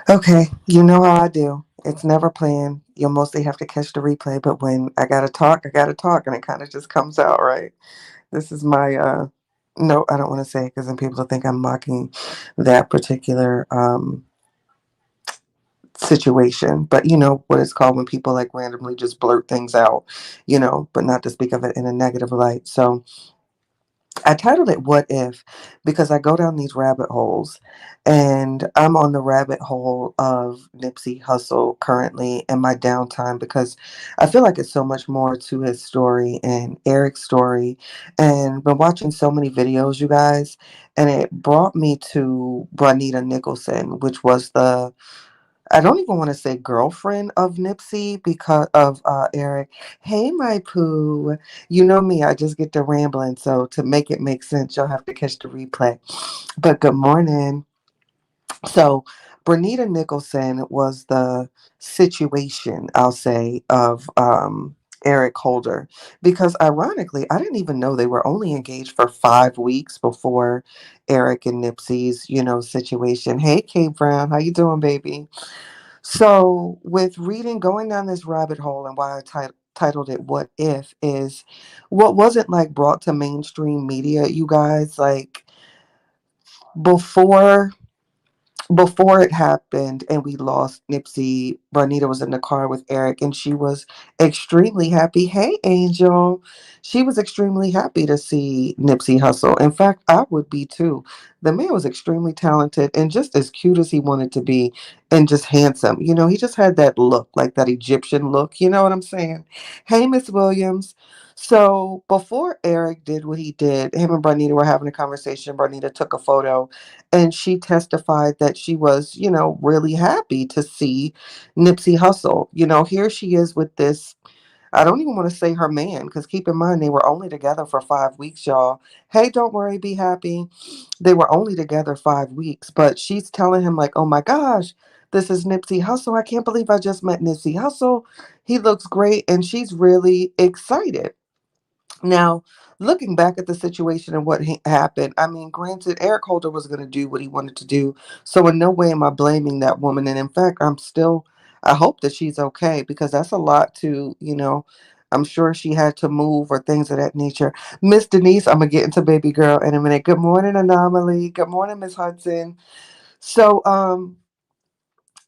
Okay, you know how I do. It's never planned. You'll mostly have to catch the replay, but when I gotta talk, and it kind of just comes out, right? This is my, no, I don't want to say it because then people will think I'm mocking that particular situation. But you know what it's called when people like randomly just blurt things out, but not to speak of it in a negative light. So, I titled it What If because I go down these rabbit holes and I'm on the rabbit hole of Nipsey Hussle currently in my downtime because I feel like it's so much more to his story and Eric's story. And been watching so many videos, you guys, and it brought me to Bonita Nicholson, which was the I don't even want to say girlfriend of Nipsey because of Eric. Hey, my poo. You know me, I just get to rambling. So to make it make sense, you'll have to catch the replay. But good morning. So Bernita Nicholson was the situation, I'll say, of Eric Holder. Because ironically, I didn't even know they were only engaged for 5 weeks before Eric and Nipsey's, situation. Hey, Kate Brown, how you doing, baby? So, with reading, going down this rabbit hole, and why I titled it "What If" is what wasn't like brought to mainstream media. You guys, like before before it happened and we lost Nipsey, Bonita was in the car with Eric and she was extremely happy. Hey, Angel. She was extremely happy to see Nipsey Hussle. In fact, I would be too. The man was extremely talented and just as cute as he wanted to be and just handsome. He just had that look, like that Egyptian look. You know what I'm saying? Hey, Miss Williams. So before Eric did what he did, him and Bonita were having a conversation. Bonita took a photo and she testified that she was, really happy to see Nipsey Hussle. Here she is with this. I don't even want to say her man, because keep in mind they were only together for 5 weeks, y'all. Hey, don't worry, be happy. They were only together 5 weeks, but she's telling him, like, oh my gosh, this is Nipsey Hussle. I can't believe I just met Nipsey Hussle. He looks great. And she's really excited. Now, looking back at the situation and what happened, I mean, granted, Eric Holder was going to do what he wanted to do. So, in no way am I blaming that woman. And in fact, I hope that she's okay because that's a lot I'm sure she had to move or things of that nature. Miss Denise, I'm going to get into baby girl in a minute. Good morning, Anomaly. Good morning, Miss Hudson. So,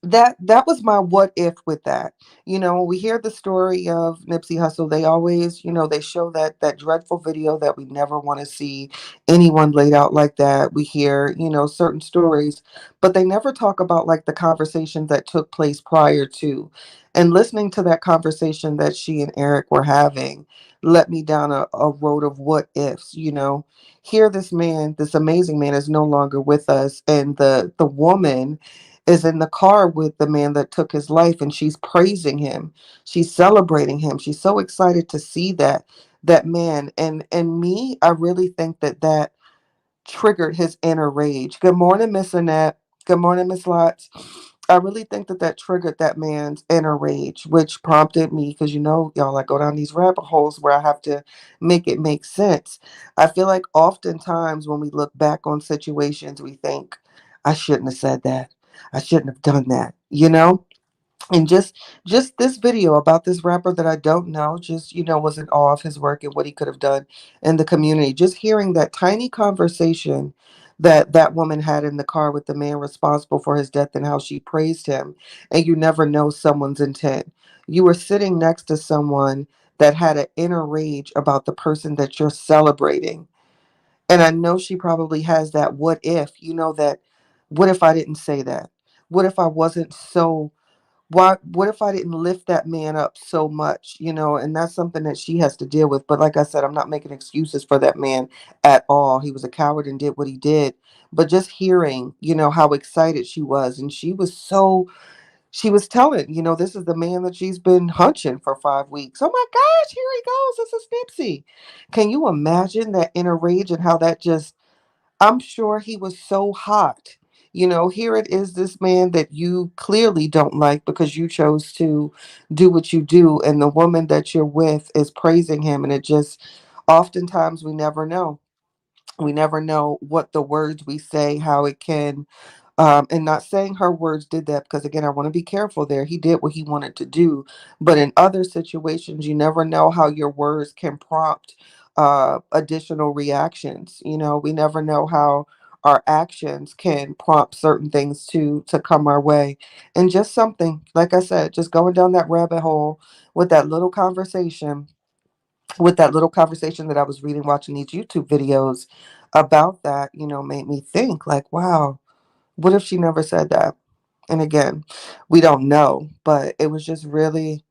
that was my what if with that. When we hear the story of Nipsey Hussle, they always, they show that dreadful video that we never want to see anyone laid out like that. We hear, certain stories, but they never talk about like the conversations that took place prior to. And listening to that conversation that she and Eric were having led me down a road of what ifs. Here this man, this amazing man, is no longer with us, and the woman is in the car with the man that took his life, and she's praising him, she's celebrating him, she's so excited to see that man. And me, I really think that triggered his inner rage. Good morning, Miss Annette. Good morning, Miss Lots. I really think that triggered that man's inner rage, which prompted me, because y'all, I go down these rabbit holes where I have to make it make sense. I feel like oftentimes when we look back on situations, we think, I shouldn't have said that. I shouldn't have done that, and just this video about this rapper that I don't know, just was in awe of his work and what he could have done in the community. Just hearing that tiny conversation that woman had in the car with the man responsible for his death and how she praised him. And you never know someone's intent. You were sitting next to someone that had an inner rage about the person that you're celebrating. And I know she probably has that what if, that what if I didn't say that? What if I wasn't so what if I didn't lift that man up so much, and that's something that she has to deal with. But like I said, I'm not making excuses for that man at all. He was a coward and did what he did. But just hearing, how excited she was, and she was telling, this is the man that she's been hunching for 5 weeks. Oh my gosh, here he goes. This is Nipsey. Can you imagine that inner rage and how that just I'm sure he was so hot. Here it is, this man that you clearly don't like because you chose to do what you do, and the woman that you're with is praising him. And it just, oftentimes, we never know. We never know what the words we say, how it can And not saying her words did that, because again, I want to be careful there. He did what he wanted to do, but in other situations, you never know how your words can prompt additional reactions. We never know how our actions can prompt certain things to come our way. And just something, like I said, just going down that rabbit hole with that little conversation, that I was reading, watching these YouTube videos about that, made me think like, wow, what if she never said that? And again, we don't know, but it was just really,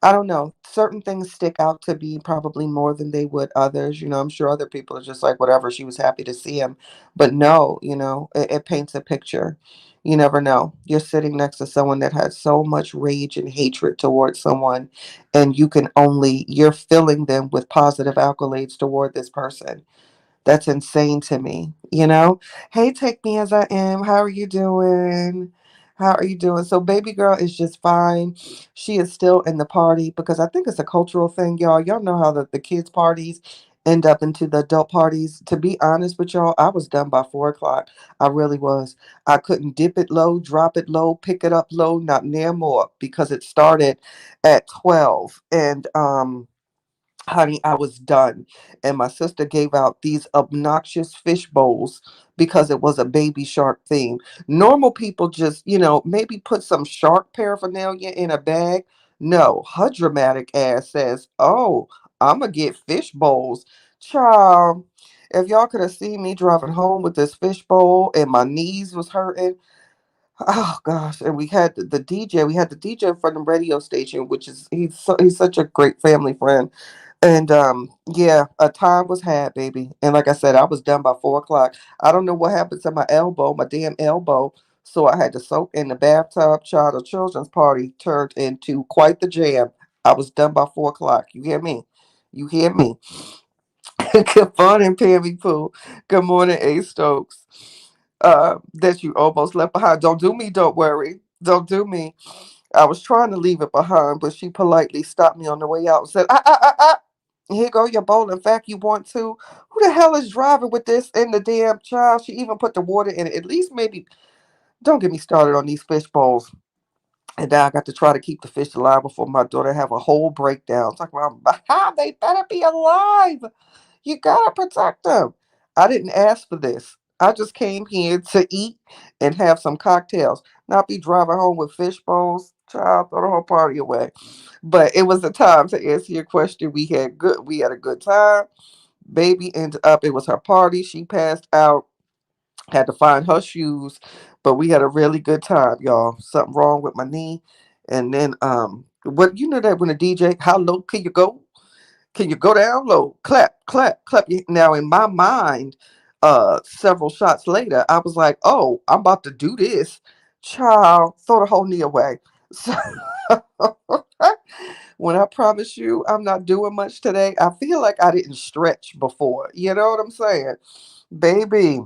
I don't know. Certain things stick out to be probably more than they would others. I'm sure other people are just like, whatever, she was happy to see him. But no, it paints a picture. You never know. You're sitting next to someone that has so much rage and hatred towards someone, and you're filling them with positive accolades toward this person. That's insane to me. Hey, take me as I am. How are you doing? How are you doing? So, baby girl is just fine. She is still in the party because I think it's a cultural thing, y'all. Y'all know how the kids' parties end up into the adult parties. To be honest with y'all, I was done by 4 o'clock. I really was. I couldn't dip it low, drop it low, pick it up low, not near more, because it started at 12. And honey, I was done. And my sister gave out these obnoxious fish bowls because it was a baby shark theme. Normal people just, maybe put some shark paraphernalia in a bag. No, her dramatic ass says, "Oh, I'm going to get fish bowls." Child, if y'all could have seen me driving home with this fish bowl and my knees was hurting. Oh gosh, and we had the DJ. We had the DJ from the radio station, which is he's such a great family friend. And yeah, a time was had, baby. And like I said, I was done by 4 o'clock. I don't know what happened to my elbow, my damn elbow. So I had to soak in the bathtub. Child, a children's party turned into quite the jam. I was done by 4 o'clock. You hear me? You hear me? Good morning, Pammy Pooh. Good morning, A Stokes. That you almost left behind. Don't do me, don't worry. Don't do me. I was trying to leave it behind, but she politely stopped me on the way out and said, here go your bowl. In fact, you want to? Who the hell is driving with this in the damn child? She even put the water in it. At least maybe, don't get me started on these fish bowls. And now I got to try to keep the fish alive before my daughter have a whole breakdown. Talking about how they better be alive. You gotta protect them. I didn't ask for this. I just came here to eat and have some cocktails, not be driving home with fish bowls. Child, throw the whole party away. But it was the time to answer your question. We had a good time. Baby ended up, it was her party. She passed out, had to find her shoes, but we had a really good time, y'all. Something wrong with my knee. And then what you know that when a DJ, how low can you go? Can you go down low? Clap, clap, clap. Now in my mind, several shots later, I was like, oh, I'm about to do this. Child, throw the whole knee away. So when I promise you I'm not doing much today, I feel like I didn't stretch before. You know what I'm saying? Baby,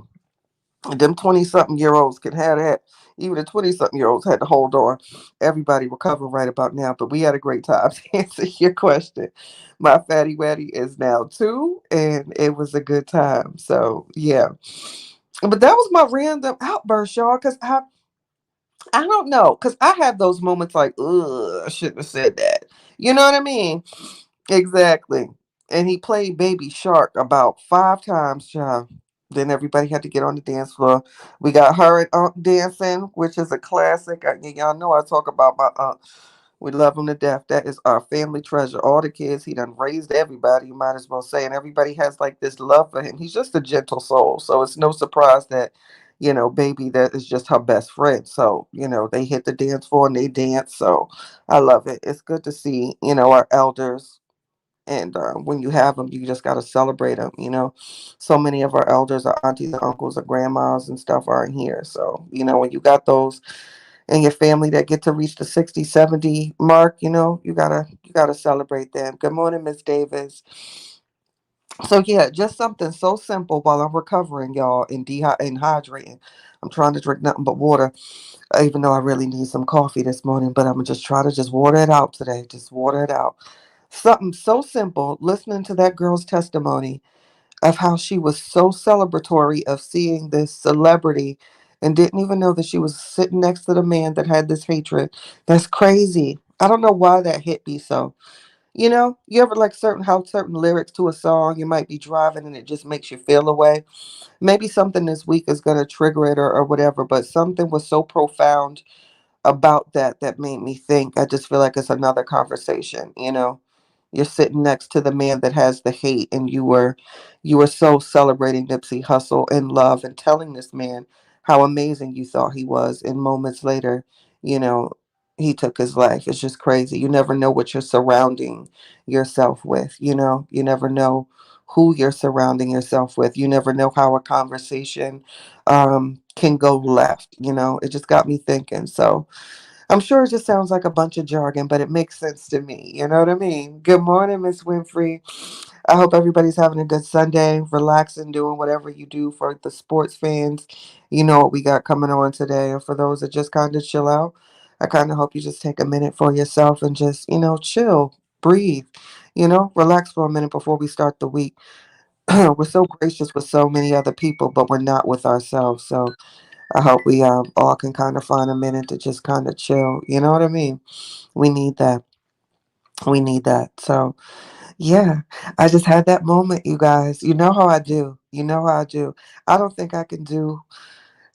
them 20-something-year-olds can have that. Even the 20-something-year-olds had to hold on. Everybody recover right about now, but we had a great time to answer your question. My fatty waddy is now 2, and it was a good time. So, yeah. But that was my random outburst, y'all, because I don't know, because I have those moments like, ugh, I shouldn't have said that. You know what I mean? Exactly. And he played Baby Shark about 5 times, child. Then everybody had to get on the dance floor. We got her and Unc dancing, which is a classic. Y'all know I talk about my Unc. We love him to death. That is our family treasure. All the kids, he done raised everybody, you might as well say. And everybody has like this love for him. He's just a gentle soul. So it's no surprise that, baby, that is just her best friend. So, they hit the dance floor and they dance. So I love it. It's good to see, our elders, and when you have them, you just got to celebrate them. So many of our elders, our aunties and uncles, our grandmas and stuff aren't here. So, when you got those in your family that get to reach the 60, 70 mark, you gotta celebrate them. Good morning, Miss Davis. So yeah, just something so simple while I'm recovering, y'all, and hydrating. I'm trying to drink nothing but water, even though I really need some coffee this morning, but I'm gonna just try to just water it out today. Just water it out. Something so simple, listening to that girl's testimony of how she was so celebratory of seeing this celebrity and didn't even know that she was sitting next to the man that had this hatred. That's crazy. I don't know why that hit me so. You ever like certain lyrics to a song, you might be driving and it just makes you feel away. Maybe something this week is gonna trigger it or whatever, but something was so profound about that made me think. I just feel like it's another conversation. You're sitting next to the man that has the hate, and you were so celebrating Nipsey Hussle in love and telling this man how amazing you thought he was, and moments later, you know, he took his life. It's just crazy. You never know what you're surrounding yourself with, you never know who you're surrounding yourself with. You never know how a conversation can go left. It just got me thinking. So I'm sure it just sounds like a bunch of jargon, but it makes sense to me. You know what I mean? Good morning, Miss Winfrey. I hope everybody's having a good Sunday, relaxing, doing whatever you do. For the sports fans, you know what we got coming on today. And for those that just kind of chill out, I kind of hope you just take a minute for yourself and just, chill, breathe, relax for a minute before we start the week. We're so gracious with so many other people, but we're not with ourselves. So I hope we all can kind of find a minute to just kind of chill. You know what I mean? We need that. We need that. So yeah, I just had that moment, you guys. You know how I do. You know how I do. I don't think I can do.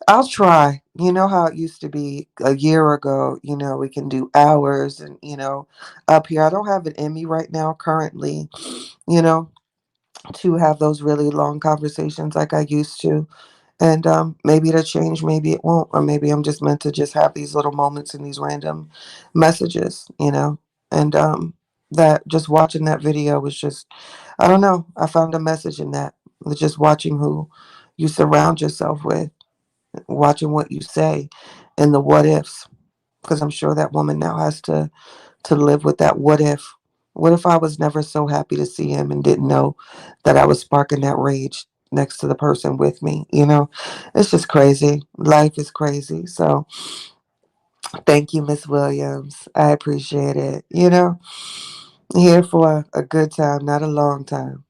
I'll try. You know how it used to be a year ago. We can do hours and up here. I don't have it in me right now currently. You know, to have those really long conversations like I used to. And maybe it'll change, maybe it won't, or maybe I'm just meant to just have these little moments and these random messages. And that just watching that video was just, I don't know, I found a message in that. With just watching who you surround yourself with, watching what you say, and the what ifs. Because I'm sure that woman now has to live with that what if. What if I was never so happy to see him and didn't know that I was sparking that rage next to the person with me? It's just crazy. Life is crazy. So thank you, Miss Williams. I appreciate it. Here for a good time, not a long time.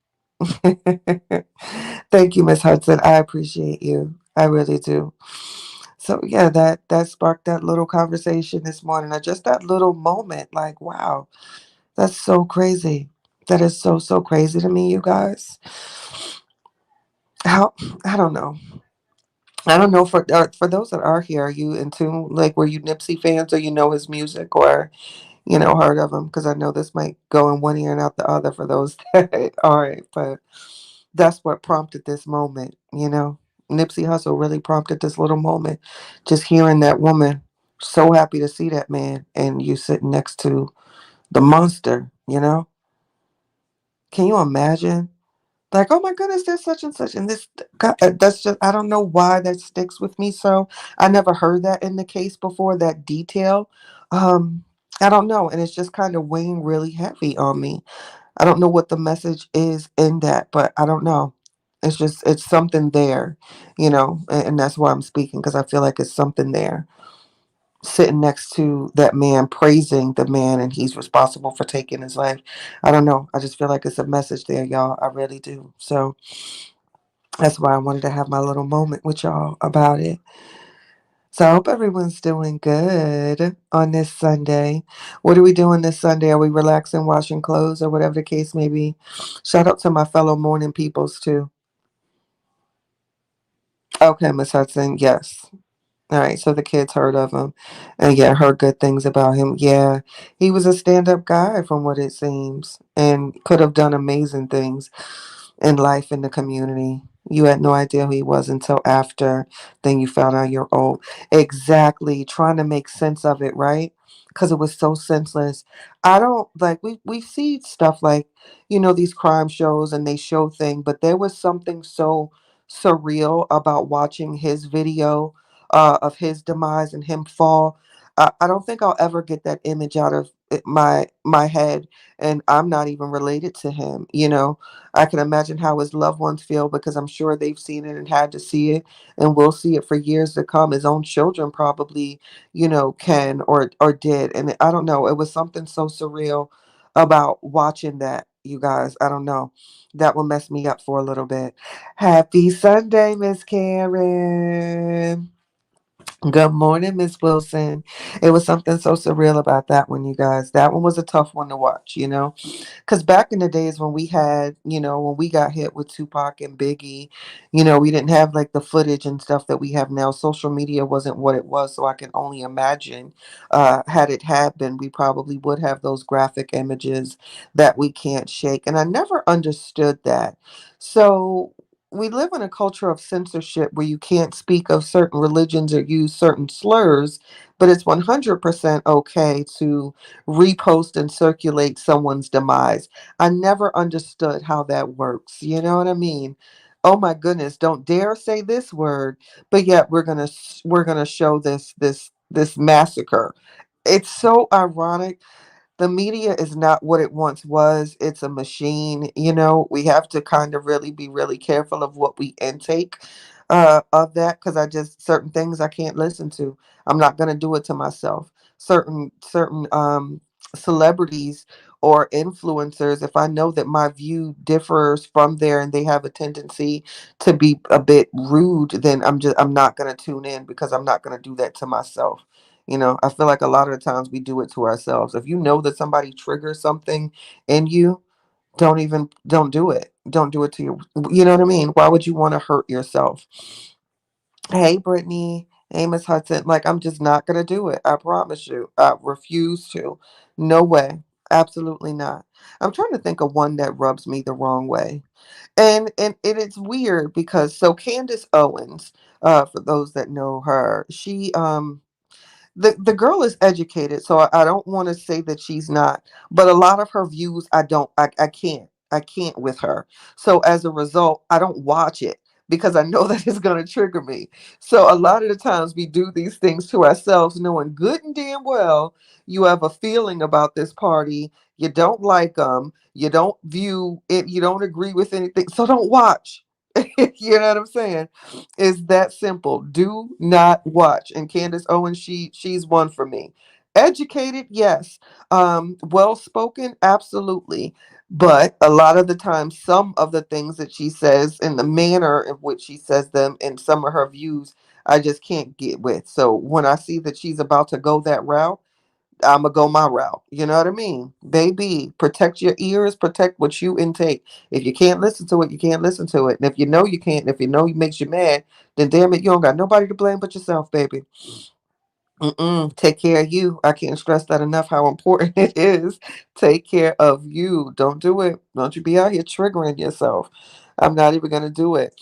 Thank you, Miss Hudson. I appreciate you. I really do. So yeah, that sparked that little conversation this morning. Or just that little moment. Like, wow, that's so crazy. That is so so crazy to me, you guys. How I don't know. I don't know for those that are here. Are you in tune? Like, were you Nipsey fans, or his music, or heard of him? Because I know this might go in one ear and out the other for those that aren't. But that's what prompted this moment. Nipsey Hussle really prompted this little moment. Just hearing that woman, so happy to see that man, and you sitting next to the monster. Can you imagine? Like, oh my goodness, there's such and such, and this. God, that's just, I don't know why that sticks with me. So I never heard that in the case before. That detail, um, I don't know, and it's just kind of weighing really heavy on me. I don't know what the message is in that, but I don't know. It's something there, and that's why I'm speaking, because I feel like it's something there, sitting next to that man, praising the man, and he's responsible for taking his life. I don't know. I just feel like it's a message there, y'all. I really do. So that's why I wanted to have my little moment with y'all about it. So I hope everyone's doing good on this Sunday. What are we doing this Sunday? Are we relaxing, washing clothes, or whatever the case may be? Shout out to my fellow morning peoples too. Okay, Miss Hudson. Yes. All right, so the kids heard of him, and yeah, heard good things about him. Yeah, he was a stand-up guy from what it seems, and could have done amazing things in life in the community. You had no idea who he was until after. Then you found out you're old. Exactly, trying to make sense of it, right? Because it was so senseless. I don't like we see stuff like these crime shows and they show things, but there was something so surreal about watching his video of his demise and him fall. I don't think I'll ever get that image out of my head, and I'm not even related to him. I can imagine how his loved ones feel, because I'm sure they've seen it and had to see it, and will see it for years to come. His own children probably, can or did, and I don't know. It was something so surreal about watching that. You guys, I don't know. That will mess me up for a little bit. Happy Sunday, Miss Karen. Good morning, Miss Wilson. It was something so surreal about that one, you guys. That one was a tough one to watch, you know? Because back in the days when we had, when we got hit with Tupac and Biggie, we didn't have like the footage and stuff that we have now. Social media wasn't what it was. So I can only imagine, had it had been, we probably would have those graphic images that we can't shake. And I never understood that. So we live in a culture of censorship where you can't speak of certain religions or use certain slurs, but it's 100% okay to repost and circulate someone's demise. I never understood how that works. You know what I mean? Oh my goodness, don't dare say this word, but yet we're going to show this massacre. It's so ironic. The media is not what it once was. It's a machine. We have to kind of really be really careful of what we intake of that, because I just certain things I can't listen to. I'm not going to do it to myself. Certain celebrities or influencers, if I know that my view differs from there and they have a tendency to be a bit rude, then I'm not going to tune in, because I'm not going to do that to myself. I feel like a lot of the times we do it to ourselves. If you know that somebody triggers something in you, don't do it. Don't do it to you. You know what I mean? Why would you want to hurt yourself? Hey, Brittany, Amos Hudson. Like, I'm just not gonna do it. I promise you. I refuse to. No way. Absolutely not. I'm trying to think of one that rubs me the wrong way. And it's weird because so Candace Owens, for those that know her, the girl is educated, so I don't want to say that she's not, but a lot of her views I can't with her. So as a result, I don't watch it because I know that it's going to trigger me. So a lot of the times we do these things to ourselves, knowing good and damn well you have a feeling about this party, you don't like them, you don't view it, you don't agree with anything, so don't watch. You know what I'm saying? It's that simple. Do not watch. And Candace Owens, she's one for me. Educated, yes. Well spoken, absolutely. But a lot of the time, some of the things that she says and the manner in which she says them and some of her views, I just can't get with. So when I see that she's about to go that route, I'm gonna go my route. You know what I mean? Baby, protect your ears, protect what you intake. If you can't listen to it, you can't listen to it. And if you know you can't, and if you know it makes you mad, then damn it, you don't got nobody to blame but yourself, baby. Take care of you. I can't stress that enough how important it is. Take care of you. Don't do it. Don't you be out here triggering yourself. I'm not even gonna do it.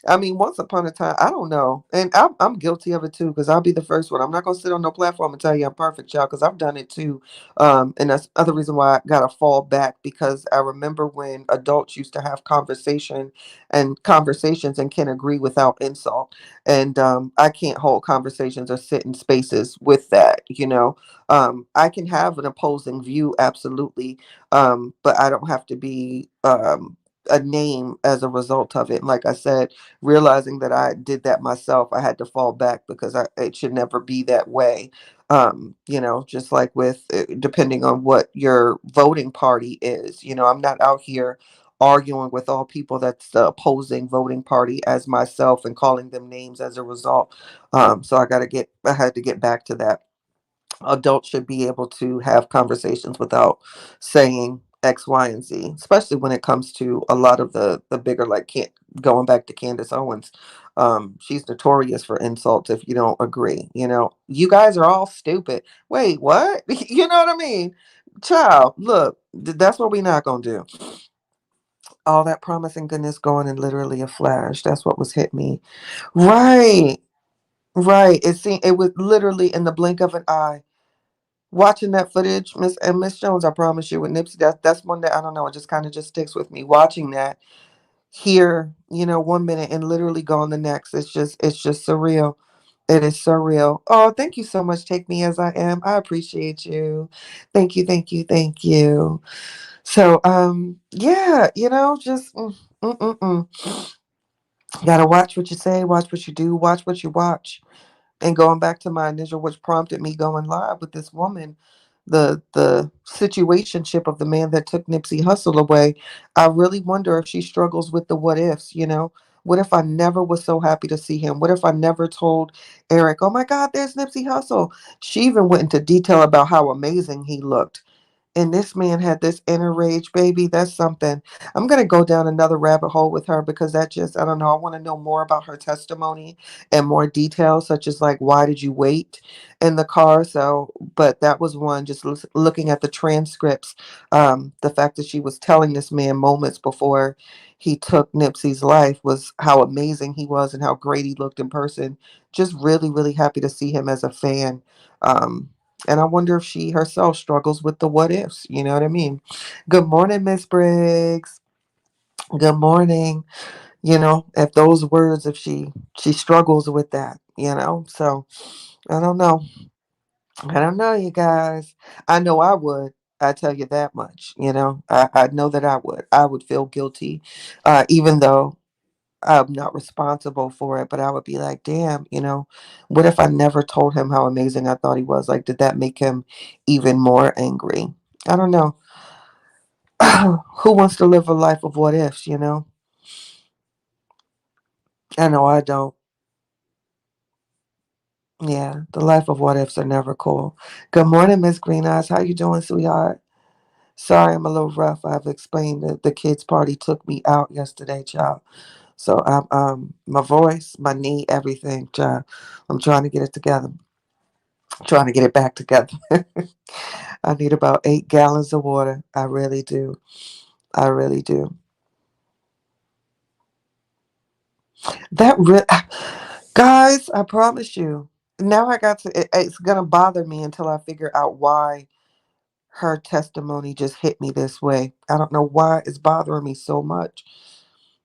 I mean, once upon a time, I don't know, and I'm guilty of it too, because I'll be the first one. I'm not gonna sit on no platform and tell you I'm perfect, y'all, because I've done it too. And that's other reason why I gotta fall back, because I remember when adults used to have conversations and can agree without insult, and I can't hold conversations or sit in spaces with that. I can have an opposing view, absolutely, but I don't have to be a name as a result of it. And like I said, realizing that I did that myself, I had to fall back, because it should never be that way. Just like with depending on what your voting party is, I'm not out here arguing with all people that's the opposing voting party as myself and calling them names as a result. So I had to get back to that. Adults should be able to have conversations without saying X, Y, and Z, especially when it comes to a lot of the bigger, like, going back to Candace Owens. She's notorious for insults if you don't agree. You guys are all stupid. Wait, what? You know what I mean? Child, look, that's what we're not gonna do. All that promising goodness gone in literally a flash. That's what was hit me. Right, right. It was literally in the blink of an eye. Watching that footage, Miss Jones, I promise you, with Nipsey, that's one that I don't know. It just kind of just sticks with me. Watching that here, 1 minute and literally gone the next. It's just surreal. It is surreal. Oh, thank you so much. Take me as I am. I appreciate you. Thank you, thank you, thank you. So, yeah, just mm, mm, mm. Gotta watch what you say, watch what you do, watch what you watch. And going back to my initial, which prompted me going live with this woman, the situationship of the man that took Nipsey Hussle away. I really wonder if she struggles with the what ifs. What if I never was so happy to see him? What if I never told Eric, oh my God, there's Nipsey Hussle? She even went into detail about how amazing he looked. And this man had this inner rage, baby. That's something. I'm going to go down another rabbit hole with her because that just, I don't know. I want to know more about her testimony and more details, such as like, why did you wait in the car? So, but that was one, just looking at the transcripts, the fact that she was telling this man moments before he took Nipsey's life was how amazing he was and how great he looked in person. Just really, really happy to see him as a fan. Um, and I wonder if she herself struggles with the what ifs. You know what I mean? Good morning, Miss Briggs. Good morning. If those words, if she struggles with that, So I don't know. I don't know, you guys. I know I would. I tell you that much. I know that I would. I would feel guilty, even though I'm not responsible for it, but I would be like, damn, what if I never told him how amazing I thought he was? Like, did that make him even more angry? I don't know. Who wants to live a life of what ifs? I know I don't. Yeah, the life of what ifs are never cool. Good morning, Miss Green Eyes. How you doing, sweetheart? Sorry, I'm a little rough. I've explained that the kids' party took me out yesterday, child. So I'm my voice, my knee, everything, child. I'm trying to get it together. Trying to get it back together. I need about 8 gallons of water. I really do. I really do. That guys, I promise you. Now I got to. It's gonna bother me until I figure out why her testimony just hit me this way. I don't know why it's bothering me so much,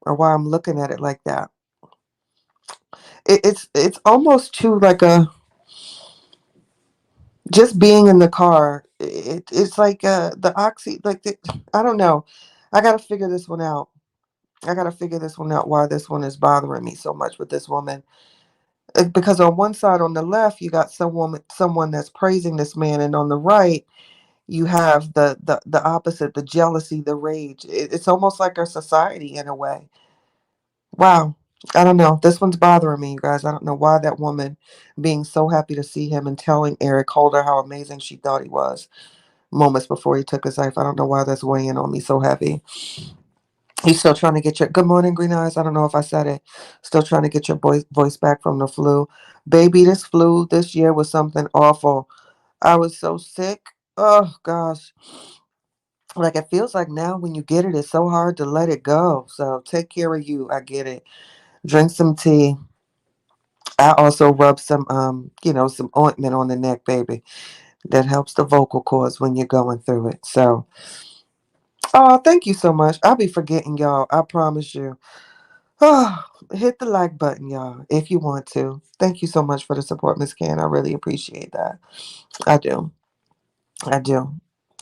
or why I'm looking at it like that. It's almost too like a just being in the car. It's like the oxy. I don't know. I gotta figure this one out. I got to figure this one out why this one is bothering me so much with this woman. Because on one side, on the left, you got someone that's praising this man, and on the right, you have the opposite, the jealousy, the rage. It's almost like our society in a way. Wow. I don't know. This one's bothering me, you guys. I don't know why that woman being so happy to see him and telling Eric Holder how amazing she thought he was moments before he took his life. I don't know why that's weighing on me so heavy. He's still trying to get your good morning, Green Eyes. I don't know if I said it. Still trying to get your voice back from the flu. Baby, this flu this year was something awful. I was so sick. Oh gosh. Like it feels like now when you get it, it's so hard to let it go. So take care of you. I get it. Drink some tea. I also rub some ointment on the neck, baby. That helps the vocal cords when you're going through it. So oh, thank you so much. I'll be forgetting y'all. I promise you. Oh, hit the like button, y'all, if you want to. Thank you so much for the support, Miss Can. I really appreciate that. I do. I do.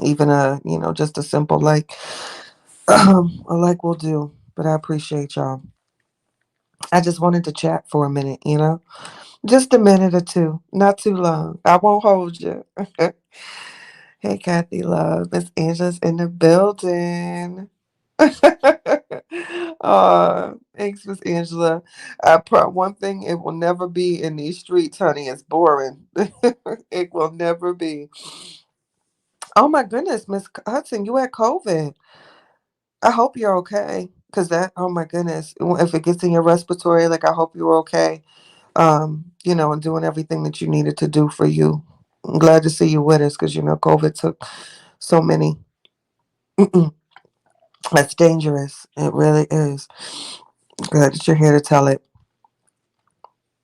Even just a simple like, a like will do. But I appreciate y'all. I just wanted to chat for a minute. Just a minute or two. Not too long. I won't hold you. Hey, Kathy Love. Miss Angela's in the building. Thanks, Miss Angela. One thing it will never be in these streets, honey. It's boring. It will never be. Oh my goodness, Miss Hudson, you had COVID. I hope you're okay. Cause that, oh my goodness, if it gets in your respiratory, like I hope you're okay. And doing everything that you needed to do for you. I'm glad to see you with us, cause COVID took so many. That's dangerous. It really is. Glad that you're here to tell it.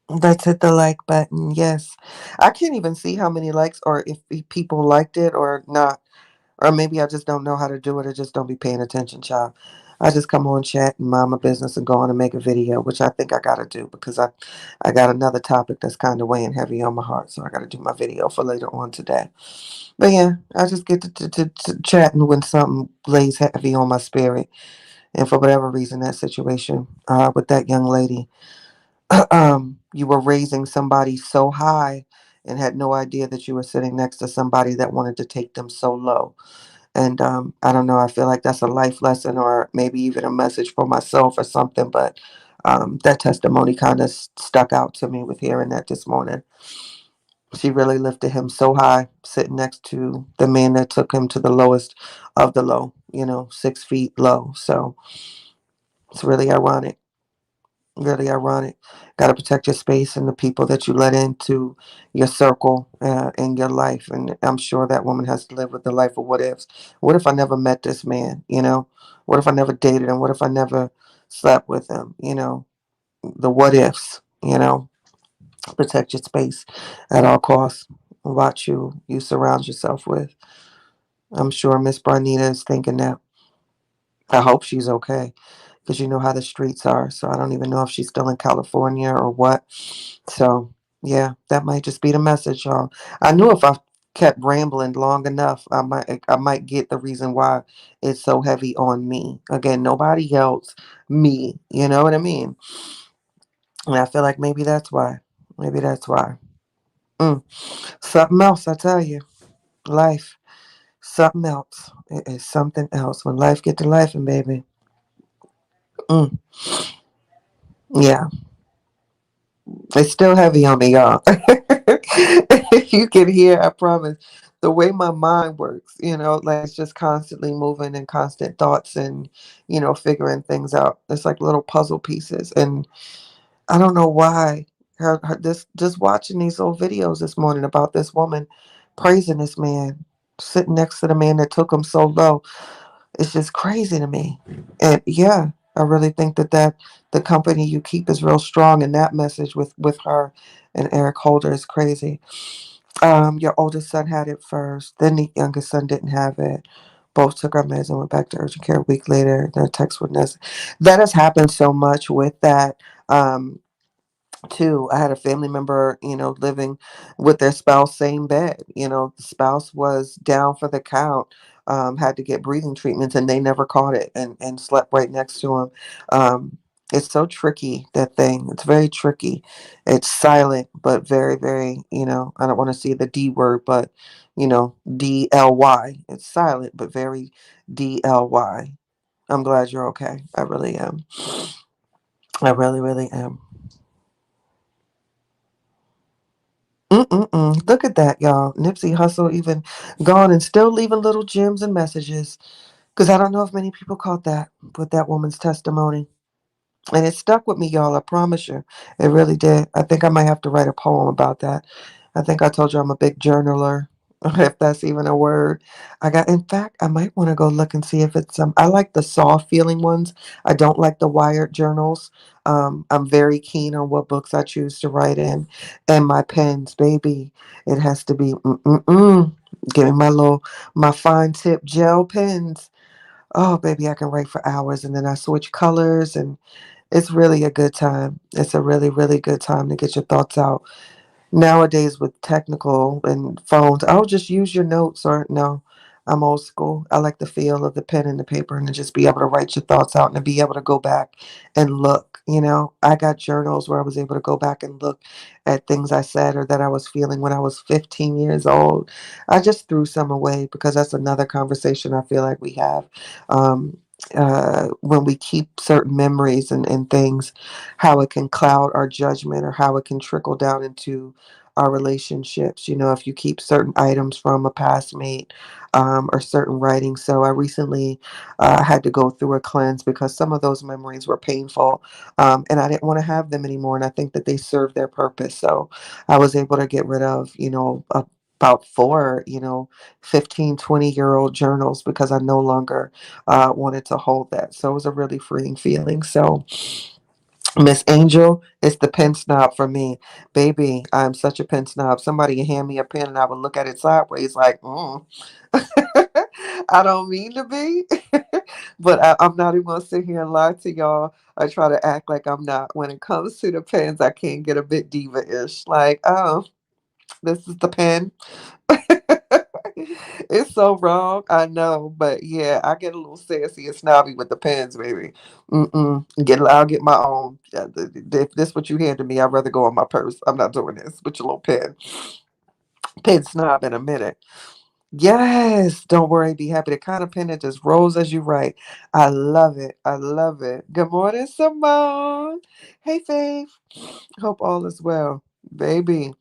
Let's hit the like button. Yes. I can't even see how many likes or if people liked it or not. Or maybe I just don't know how to do it or just don't be paying attention, child. I just come on chat and mind my business and go on and make a video, which I think I gotta do because I got another topic that's kind of weighing heavy on my heart. So I gotta do my video for later on today. But yeah, I just get to chatting when something lays heavy on my spirit. And for whatever reason, that situation with that young lady, you were raising somebody so high and had no idea that you were sitting next to somebody that wanted to take them so low. And I don't know, I feel like that's a life lesson or maybe even a message for myself or something. But That testimony kind of stuck out to me with hearing that this morning. She really lifted him so high, sitting next to the man that took him to the lowest of the low, 6 feet low. So it's really ironic. Really ironic. Got to protect your space and the people that you let into your circle in your life. And I'm sure that woman has to live with the life of what ifs. What if I never met this man? What if I never dated him? What if I never slept with him? The what ifs. Protect your space at all costs. Watch you surround yourself with. I'm sure Miss Barnita is thinking that. I hope she's okay because you know how the streets are. So I don't even know if she's still in California or what. So yeah, that might just be the message, y'all. I knew if I kept rambling long enough, I might get the reason why it's so heavy on me. Again, nobody else, me. You know what I mean? And I feel like maybe that's why. Maybe that's why. Mm. Something else, I tell you. Life. Something else. It is something else. When life get to life, and baby. Mm. Yeah. It's still heavy on me, y'all. You can hear, I promise, the way my mind works, like it's just constantly moving and constant thoughts and, figuring things out. It's like little puzzle pieces. And I don't know why this just watching these old videos this morning about this woman praising this man, sitting next to the man that took him so low. It's just crazy to me. And yeah, I really think that the company you keep is real strong, and that message with her and Eric Holder is crazy. Your oldest son had it first, then the youngest son didn't have it. Both took our meds and went back to urgent care a week later. Their text witness. That has happened so much with that. Too, I had a family member, living with their spouse, same bed. The spouse was down for the count, had to get breathing treatments, and they never caught it, and slept right next to him. It's so tricky, that thing. It's very tricky. It's silent, but very, very. I don't want to say the D word, but DLY. It's silent, but very DLY. I'm glad you're okay. I really am. I really, really am. Mm-mm-mm. Look at that, y'all. Nipsey Hussle even gone and still leaving little gems and messages. Because I don't know if many people caught that with that woman's testimony. And it stuck with me, y'all. I promise you. It really did. I think I might have to write a poem about that. I think I told you I'm a big journaler, if that's even a word. In fact, I might want to go look and see if it's I like the soft feeling ones. I don't like the wired journals. I'm very keen on what books I choose to write in. And my pens, baby, it has to be, give me my fine tip gel pens. Oh, baby, I can write for hours and then I switch colors and it's really a good time. It's a really, really good time to get your thoughts out. Nowadays with technical and phones, I'll just use your notes or no. I'm old school. I like the feel of the pen and the paper and to just be able to write your thoughts out and to be able to go back and look. I got journals where I was able to go back and look at things I said or that I was feeling when I was 15 years old. I just threw some away because that's another conversation I feel like we have. Um, when we keep certain memories and things, how it can cloud our judgment or how it can trickle down into our relationships. If you keep certain items from a past mate, or certain writings. So I recently had to go through a cleanse because some of those memories were painful, and I didn't want to have them anymore. And I think that they served their purpose. So I was able to get rid of, about four, 15, 20-year-old journals because I no longer wanted to hold that. So it was a really freeing feeling. So Miss Angel, it's the pen snob for me. Baby, I'm such a pen snob. Somebody would hand me a pen and I would look at it sideways like, I don't mean to be, but I'm not even going to sit here and lie to y'all. I try to act like I'm not. When it comes to the pens, I can get a bit diva-ish. Like, oh, this is the pen. It's so wrong, I know, but yeah, I get a little sassy and snobby with the pens, baby. I'll get my own. If this what you handed me, I'd rather go on my purse. I'm not doing this with your little pen snob in a minute. Yes, don't worry, be happy. The kind of pen that just rolls as you write. I love it. I love it. Good morning, Simone. Hey, Faith. Hope all is well, baby.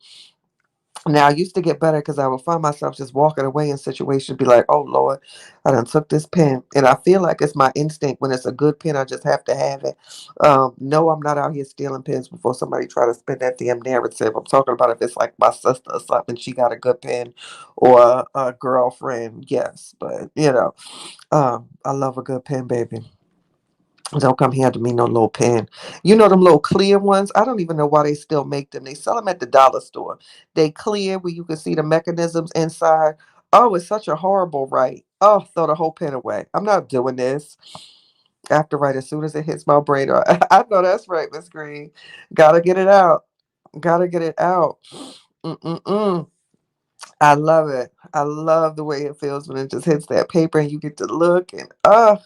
Now, I used to get better because I would find myself just walking away in situations, be like, oh, Lord, I done took this pen. And I feel like it's my instinct when it's a good pen, I just have to have it. No, I'm not out here stealing pens before somebody try to spin that damn narrative. I'm talking about if it's like my sister or something, she got a good pen, or a girlfriend, yes. But, I love a good pen, baby. Don't come here to me no little pen. You know them little clear ones? I don't even know why they still make them. They sell them at the dollar store. They clear where you can see the mechanisms inside. Oh, it's such a horrible write. Oh, throw the whole pen away. I'm not doing this. I have to write as soon as it hits my brain. I know that's right, Miss Green. Gotta get it out. Gotta get it out. Mm-mm-mm. I love it. I love the way it feels when it just hits that paper and you get to look and oh,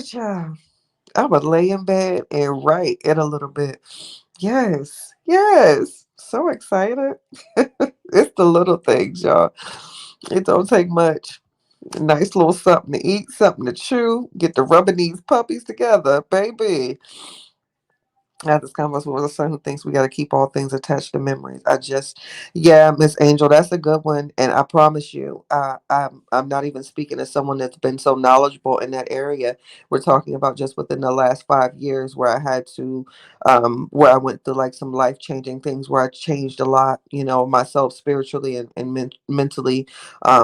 child. I would lay in bed and write it a little bit. Yes, yes. So excited. It's the little things, y'all. It don't take much. A nice little something to eat, something to chew. Get to rubbing these puppies together, baby. I had this conversation with a son who thinks we got to keep all things attached to memories. Yeah, Miss Angel, that's a good one, and I promise you, I'm not even speaking as someone that's been so knowledgeable in that area. We're talking about just within the last 5 years where I had to, where I went through like some life changing things where I changed a lot, myself spiritually and mentally.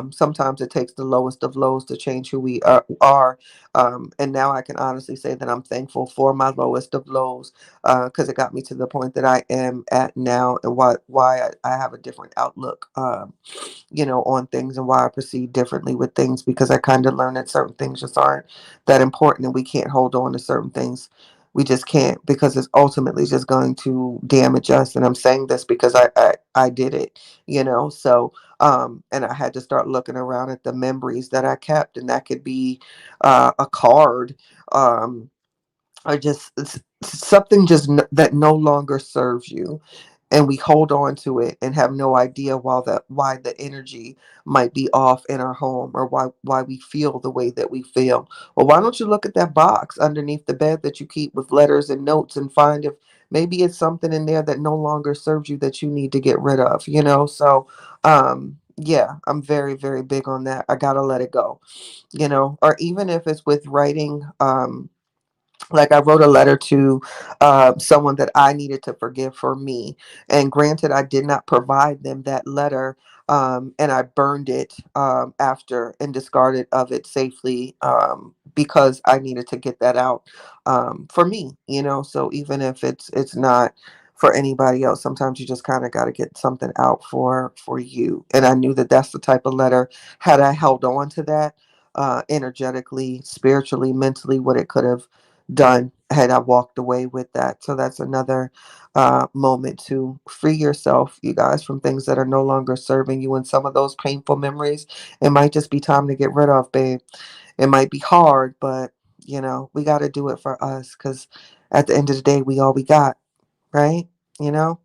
Sometimes it takes the lowest of lows to change who we are. And now I can honestly say that I'm thankful for my lowest of lows because it got me to the point that I am at now, and why I have a different outlook, on things, and why I proceed differently with things, because I kind of learned that certain things just aren't that important, and we can't hold on to certain things. We just can't, because it's ultimately just going to damage us. And I'm saying this because I did it, So and I had to start looking around at the memories that I kept, and that could be a card. Or just something just that no longer serves you, and we hold on to it and have no idea why the energy might be off in our home, or why we feel the way that we feel. Well, why don't you look at that box underneath the bed that you keep with letters and notes, and find if maybe it's something in there that no longer serves you that you need to get rid of, so yeah, I'm very, very big on that. I gotta let it go, or even if it's with writing. Like, I wrote a letter to someone that I needed to forgive for me. And granted, I did not provide them that letter, and I burned it after, and discarded of it safely, because I needed to get that out for me. So even if it's not for anybody else, sometimes you just kind of got to get something out for you. And I knew that that's the type of letter, had I held on to that energetically, spiritually, mentally, what it could have done had I walked away with that. So that's another moment to free yourself, you guys, from things that are no longer serving you. And some of those painful memories, it might just be time to get rid of, babe. It might be hard, but we got to do it for us, because at the end of the day, we all we got, right? You know,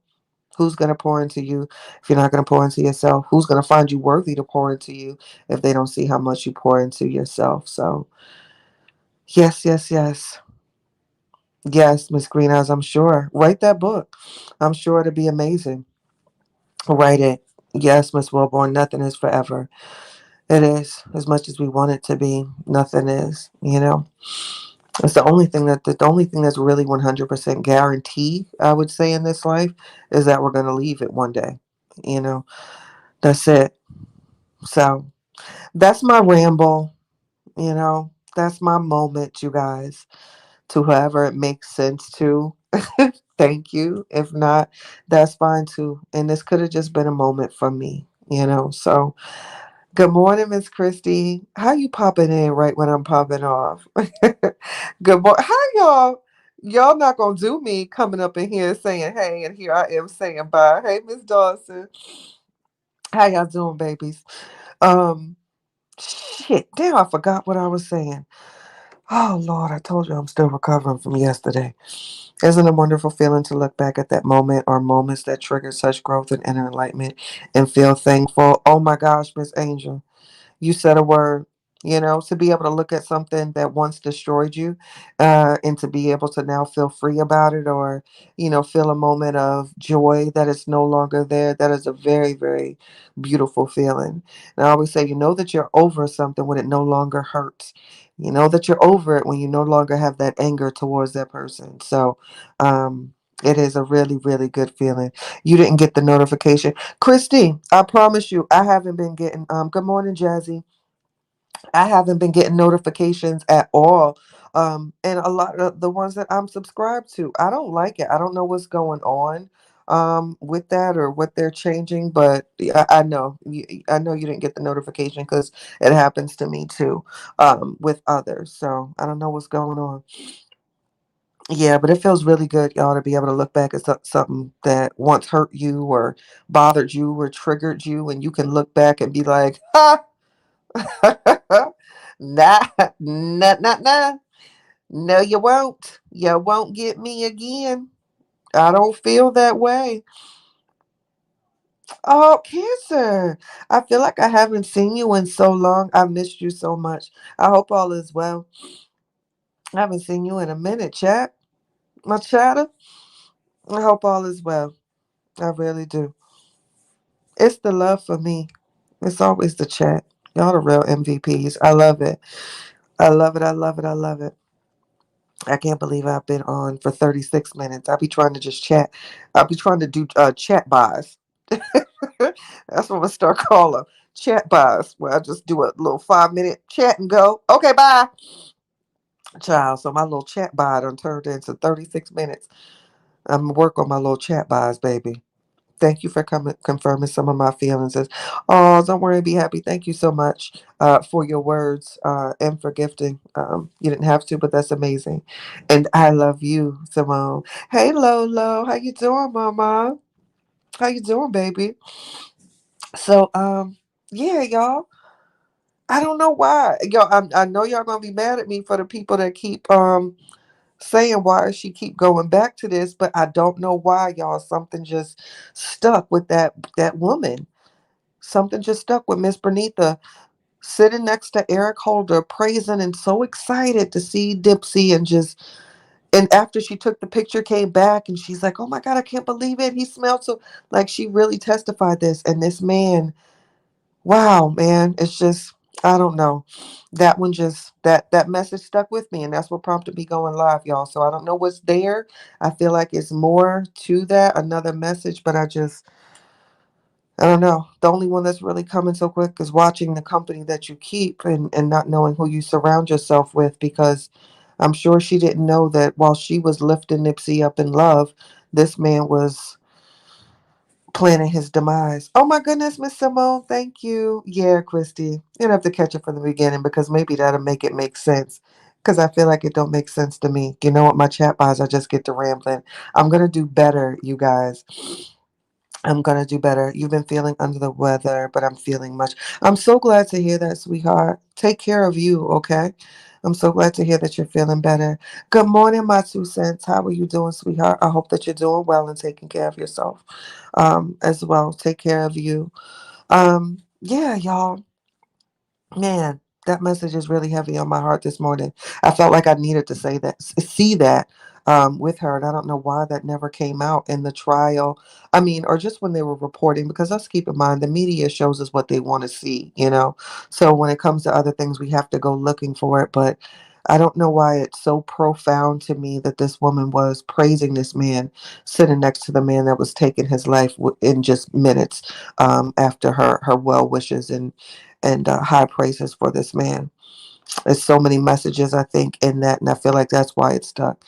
who's going to pour into you if you're not going to pour into yourself? Who's going to find you worthy to pour into you if they don't see how much you pour into yourself? So, yes, yes, yes. Yes, Miss Greenhouse, I'm sure. Write that book. I'm sure it'll be amazing. Write it. Yes, Miss Wilborn, nothing is forever. It is. As much as we want it to be, nothing is. It's the only thing that's really 100% guaranteed, I would say, in this life, is that we're going to leave it one day. You know, that's it. So that's my ramble. That's my moment, you guys. To whoever it makes sense to. Thank you. If not, that's fine too. And this could have just been a moment for me. So good morning, Miss Christie. How you popping in right when I'm popping off? Good morning. How y'all? Y'all not gonna do me coming up in here saying hey, and here I am saying bye. Hey, Miss Dawson. How y'all doing, babies? Um, shit. Damn, I forgot what I was saying. Oh Lord, I told you I'm still recovering from yesterday. Isn't it a wonderful feeling to look back at that moment or moments that triggered such growth and inner enlightenment and feel thankful? Oh my gosh, Miss Angel. You said a word, to be able to look at something that once destroyed you, and to be able to now feel free about it, or feel a moment of joy that it's no longer there. That is a very, very beautiful feeling. And I always say, you know that you're over something when it no longer hurts. You know that you're over it when you no longer have that anger towards that person. So it is a really, really good feeling. You didn't get the notification. Christy, I promise you, I haven't been getting good morning, Jazzy. I haven't been getting notifications at all. And a lot of the ones that I'm subscribed to, I don't like it. I don't know what's going on with that or what they're changing, but I know I know you didn't get the notification because it happens to me too, with others. So I don't know what's going on. Yeah, but it feels really good, y'all, to be able to look back at something that once hurt you or bothered you or triggered you, and you can look back and be like, ha, nah, nah, nah, nah. No, you won't. You won't get me again. I don't feel that way. Oh, Cancer. I feel like I haven't seen you in so long. I missed you so much. I hope all is well. I haven't seen you in a minute, chat. My chatter. I hope all is well. I really do. It's the love for me. It's always the chat. Y'all the real MVPs. I love it. I love it. I love it. I love it. I can't believe I've been on for 36 minutes. I'll be trying to just chat. I'll be trying to do chat buys. That's what I'm gonna start calling chat buys, where I just do a little 5 minute chat and go, okay, bye. Child, so my little chat buy done turned into 36 minutes. I'm gonna work on my little chat buys, baby. Thank you for coming confirming some of my feelings. Oh, don't worry, be happy. Thank you so much for your words and for gifting. You didn't have to, but that's amazing. And I love you, Simone. Hey, Lolo, how you doing, Mama? How you doing, baby? So, yeah, y'all. I don't know why, y'all. I know y'all gonna be mad at me for the people that keep saying why she keep going back to this, but I don't know why, y'all. Something just stuck with that woman. Something just stuck with Miss Bernitha sitting next to Eric Holder, praising and so excited to see Dipsy, and after she took the picture, came back and she's like, "Oh my God, I can't believe it. He smelled so," like she really testified this. And this man, wow, man, it's just I don't know. That one just that message stuck with me, and that's what prompted me going live, y'all. So I don't know what's there. I feel like it's more to that, another message, but I don't know. The only one that's really coming so quick is watching the company that you keep, and not knowing who you surround yourself with, because I'm sure she didn't know that while she was lifting Nipsey up in love, this man was planning his demise. Oh my goodness, Miss Simone, thank you. Yeah, Christy. You'd have to catch it from the beginning because maybe that'll make it make sense. Because I feel like it don't make sense to me. You know what, my chat bars, I just get to rambling. I'm gonna do better, you guys. I'm gonna do better. You've been feeling under the weather, but I'm feeling much. I'm so glad to hear that, sweetheart. Take care of you, okay? I'm so glad to hear that you're feeling better. Good morning, my 2 cents. How are you doing, sweetheart? I hope that you're doing well and taking care of yourself, as well. Take care of you. Yeah, y'all. Man, that message is really heavy on my heart this morning. I felt like I needed to say that, see that with her. And I don't know why that never came out in the trial. I mean, or just when they were reporting, because let's keep in mind the media shows us what they want to see. So when it comes to other things, we have to go looking for it. But I don't know why it's so profound to me that this woman was praising this man, sitting next to the man that was taking his life in just minutes after her well wishes and high praises for this man. There's so many messages, I think, in that, and I feel like that's why it stuck.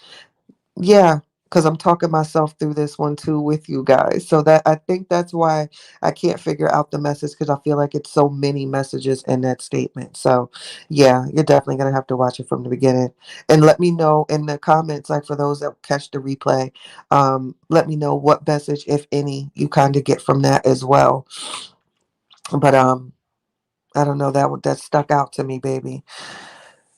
Yeah, because I'm talking myself through this one too with you guys. So that I think that's why I can't figure out the message, because I feel like it's so many messages in that statement. So yeah, you're definitely gonna have to watch it from the beginning. And let me know in the comments, like for those that catch the replay, let me know what message, if any, you kind of get from that as well. But I don't know, that stuck out to me, baby.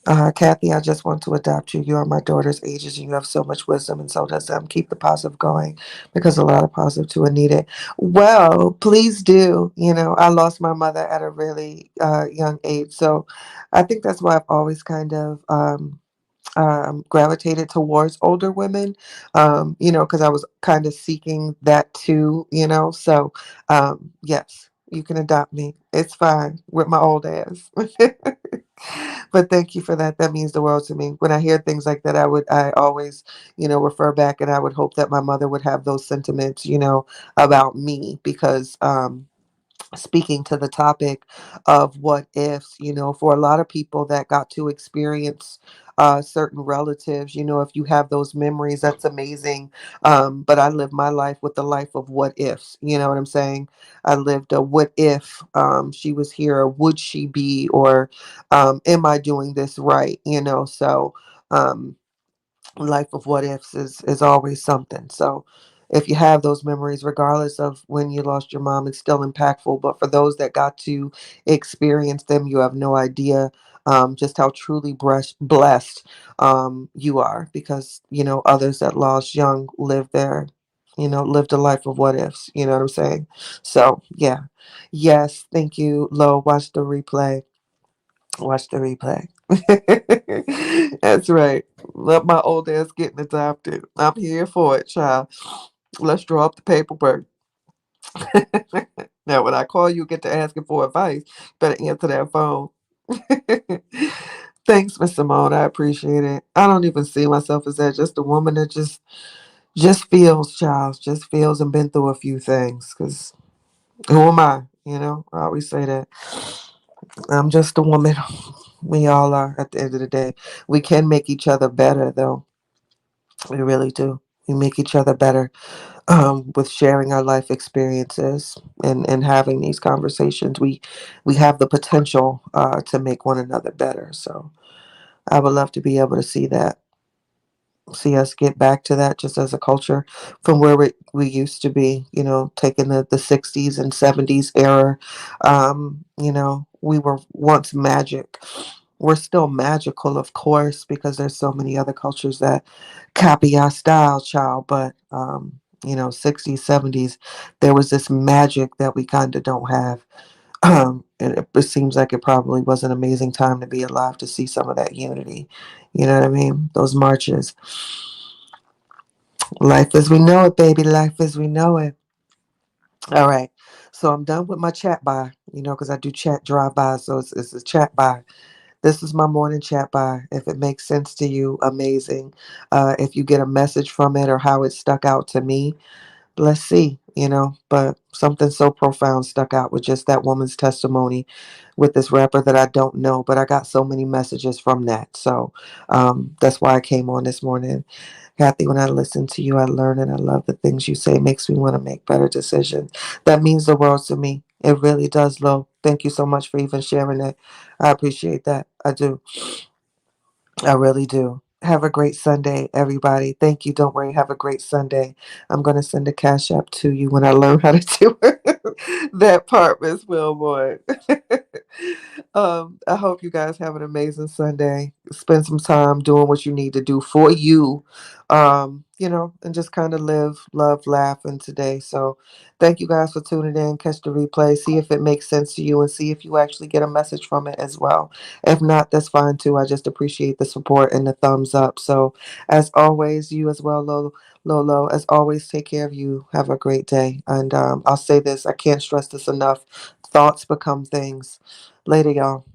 Kathy, I just want to adopt you. You are my daughter's ages, and you have so much wisdom, and so does them. Keep the positive going because a lot of positive too are needed. Well, please do. I lost my mother at a really young age, so I think that's why I've always kind of gravitated towards older women, because I was kind of seeking that too. So, yes, you can adopt me. It's fine with my old ass. But thank you for that. That means the world to me. When I hear things like that, I always, refer back, and I would hope that my mother would have those sentiments, about me because, speaking to the topic of what ifs, for a lot of people that got to experience certain relatives, if you have those memories, that's amazing. But I lived my life with the life of what ifs. You know what I'm saying? I lived a what if she was here, or would she be, or am I doing this right? So. Um, Life of what ifs is always something. So if you have those memories, regardless of when you lost your mom, it's still impactful. But for those that got to experience them, you have no idea just how truly blessed you are, because others that lost young lived a life of what ifs. You know what I'm saying? So yeah, yes, thank you, Lo. Watch the replay. Watch the replay. That's right. Let my old ass getting adopted. I'm here for it, child. Let's draw up the paperwork. Now, when I call you, get to asking for advice. Better answer that phone. Thanks, Miss Simone. I appreciate it. I don't even see myself as that. Just a woman that just feels, child. Just feels and been through a few things. Cause who am I? I always say that. I'm just a woman. We all are at the end of the day. We can make each other better, though. We really do. We make each other better with sharing our life experiences and having these conversations. We have the potential to make one another better. So I would love to be able to see us get back to that just as a culture from where we used to be, taking the 60s and 70s era. We were once magic. We're still magical, of course, because there's so many other cultures that copy our style, child. But 60s, 70s, there was this magic that we kind of don't have. And it seems like it probably was an amazing time to be alive to see some of that unity. You know what I mean? Those marches. Life as we know it, baby. Life as we know it. All right. So I'm done with my chat by, because I do chat drive by. So it's a chat by. This is my morning chat by. If it makes sense to you, amazing. If you get a message from it or how it stuck out to me, let's see, but something so profound stuck out with just that woman's testimony with this rapper that I don't know, but I got so many messages from that. So that's why I came on this morning. Kathy, when I listen to you, I learn and I love the things you say. It makes me want to make better decisions. That means the world to me. It really does, Lo. Thank you so much for even sharing it. I appreciate that. I do. I really do. Have a great Sunday, everybody. Thank you. Don't worry. Have a great Sunday. I'm going to send a cash app to you when I learn how to do that part, Miss Wilmore. I hope you guys have an amazing Sunday. Spend some time doing what you need to do for you, and just kind of live, love, laugh in today. So thank you guys for tuning in. Catch the replay. See if it makes sense to you and see if you actually get a message from it as well. If not, that's fine too. I just appreciate the support and the thumbs up. So, as always, you as well, Lolo, as always, take care of you. Have a great day. And I'll say this, I can't stress this enough. Thoughts become things. Later, y'all.